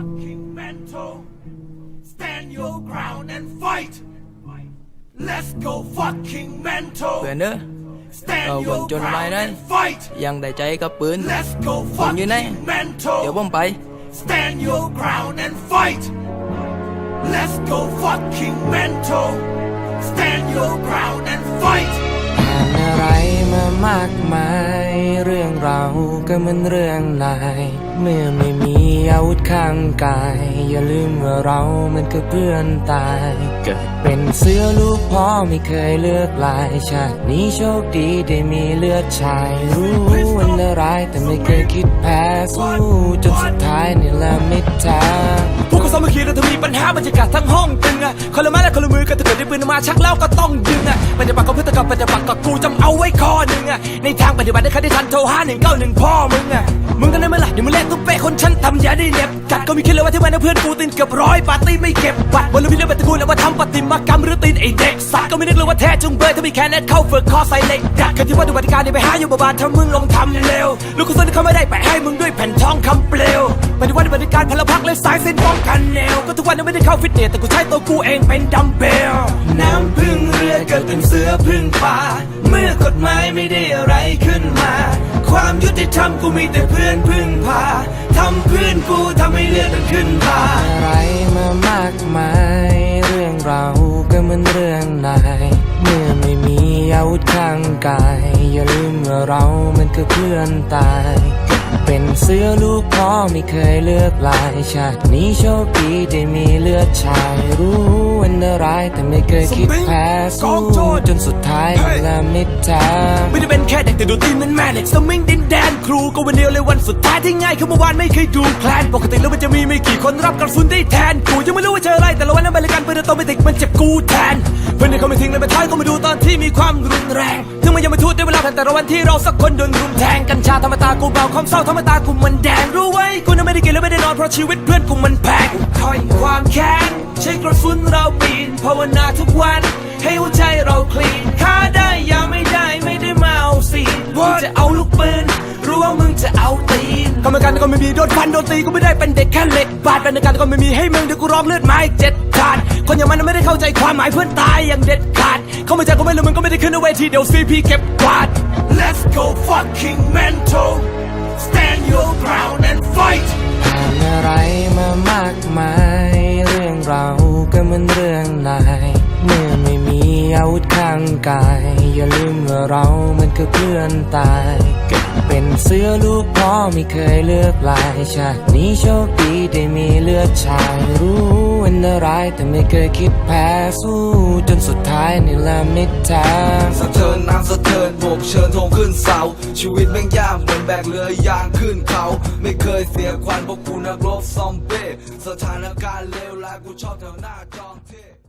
fucking mental stand your ground and fight let's go fucking mental เพื่อนเด้อ stand เอาคน your จนไม่ ground นั้น and fight ยังได้ใจกับปืน let's go ผมอยู่ไหน fucking mental เดี๋ยวผมไป stand your ground and fight let's go fucking mental stand your ground and fight ผ่านอะไรมามากมายเรื่องเราก็เหมือนเรื่องนายเมื่อไม่มีอาวุธข้างกายอย่าลืมว่าเรามันก็เพื่อนตายเกิดเป็นเสือลูกพ่อไม่เคยเลือกลายชาตินี้โชคดีได้มีเลือดชายรู้วันอะไรแต่ไม่เคยคิดแพ้สู้จนสุดท้ายนี่แหละมิตรแท้พวกเขาสามัคคีเราถ้ามีปัญหาบรรยากาศทั้งห้องตึงอะคนละไม้และคนละมือกันถ้าเกิดได้ปืนมาชักแล้วก็ต้องดึงอะปฏิบัติกับพฤติกรรมปฏิบัติกับกูจำเอาไว้ข้อหนึ่งอะในทางปฏิบัติได้ใครได้ทันโทร5191พ่อมึงอะมึงกันได้ไหมล่ะเดี๋ยวมึงเล่นตุ๊เป้คนฉันทำยาได้เน็บกัดก็มีคิดเลยว่าที่มันเพื่อนกูตีนเกือบ100ปาร์ตี้ไม่เก็บบัตรบนลูกพี่เลี้ยงเป็นตระกูลแล้วว่าทำปฏิมากรรมหรือตีนไอเด็กสัตว์ก็ไม่นึกเลยว่าแท้จุงเบยถ้ามีแค่เน็ตเข้าฝึกคอใส่เหล็กดัดกันที่ว่าดูปฏิการนี่ไปหาอยู่บาๆถ้ามึงลงทำเร็วลูกคนเขาไม่ได้ไปให้มึงด้วยแผ่นทองคำเปลวปฏิวัติปฏิการพลพรรคเลยสายเส้นป้องกันแนวก็ทุกวันนี้ไม่ได้เข้าฟิตเนสแต่กูใช้ตัวกูเองเป็นดัมเบลน้ำพึ่งเรือเกิดเป็นเสือพึ่งป่าเมื่อกฎหมายไม่ได้อะไรขึ้นมาความยุติธรรมกูมีแต่เพื่อนพึ่งพาทำเพื่อนกูทำให้เลือดมันขึ้นพาอะไรมามากมายเรื่องเราก็เหมือนเรื่องนายเมื่อไม่มีอาวุธข้างกายอย่าลืมว่าเรามันคือเพื่อนตายเป็นเสือลูกพ่อไม่เคยเลือกลายชาตินี้โชคดีได้มีเลือดชายรู้วันอะไรแต่ไม่เคยคิดแพ้สู้จนสุดท้ายนี่แหละมิตรแท้ไม่ได้เป็นแค่เด็กแต่ดูตีนมันแม่เหล็กสมิงดินแดนครูก็วันเดียวเลยวันสุดท้ายที่ง่ายคือเมื่อวานไม่เคยดูแพลนปกติแล้วมันจะมีไม่กี่คนรับกระสุนได้แทนกูยังไม่รู้ว่าเจออะไรแต่ละวันนั้นบริการปืนโตไม่ติดมันเจ็บกูแทนเพื่อนเขาไม่ทิ้งเลยไปท้ายก็มาดูตอนที่มีความรุนแรงถึงมันยังไม่ทุดได้เวลาแต่ละวันที่เราสักคนโดนรุมแทงกัญชาธรรมตากูเบาความเศร้าธรรมตากูมันแดงรู้ไว้กูนั้นไม่ได้กินและไม่ได้นอนเพราะชีวิตเพื่อนกูมันแพงคอยความแค้นใช้กระสุนเราปีนภาวนาทุกวันให้หัวใจเราคลีนฆ่าได้อย่าไม่ได้มาเอาซีนมึงจะเอาลูกปืนรู้ว่ามึงจะเอาตีนกรรมการก็ไม่มีโดนฟันโดนตีกูไม่ได้เป็นเด็กแค่เหล็กบาดเป็นการก็ไม่มีให้มึงเดี๋ยวกูร้องเลือดไม้7ขาดคนอย่างมันไม่ได้เข้าใจความหมายเพื่อนตายอย่างเด็ดขาดเขาไม่ใจกูไม่เลยมึงก็ไม่ได้ขึ้นเวทีเดี๋ยว CP เก็บกวาด let's go fucking mental stand your ground and fight ผ่านอะไรมามากมายเรื่องเราก็เหมือนเรื่องนายเมื่อไม่มีอาวุธข้างกายอย่าลืมว่าเรามันคือเพื่อนตายเป็นเสือลูกพ่อไม่เคยเลือกลายชาตินี้โชคดีได้มีเลือดชายรู้วันอะไรแต่ไม่เคยคิดแพ้สู้จนสุดท้ายนี่แหละมิตรแท้สะเทินน้ำสะเทินบกเชิญธงขึ้นเสาชีวิตแม่งยากเหมือนแบกเรือยางขึ้นเขาไม่เคยเสียควันเพราะกูนักรบซอมเบ้สถานการณ์เลวร้ายกูชอบแถวหน้าจอมเท่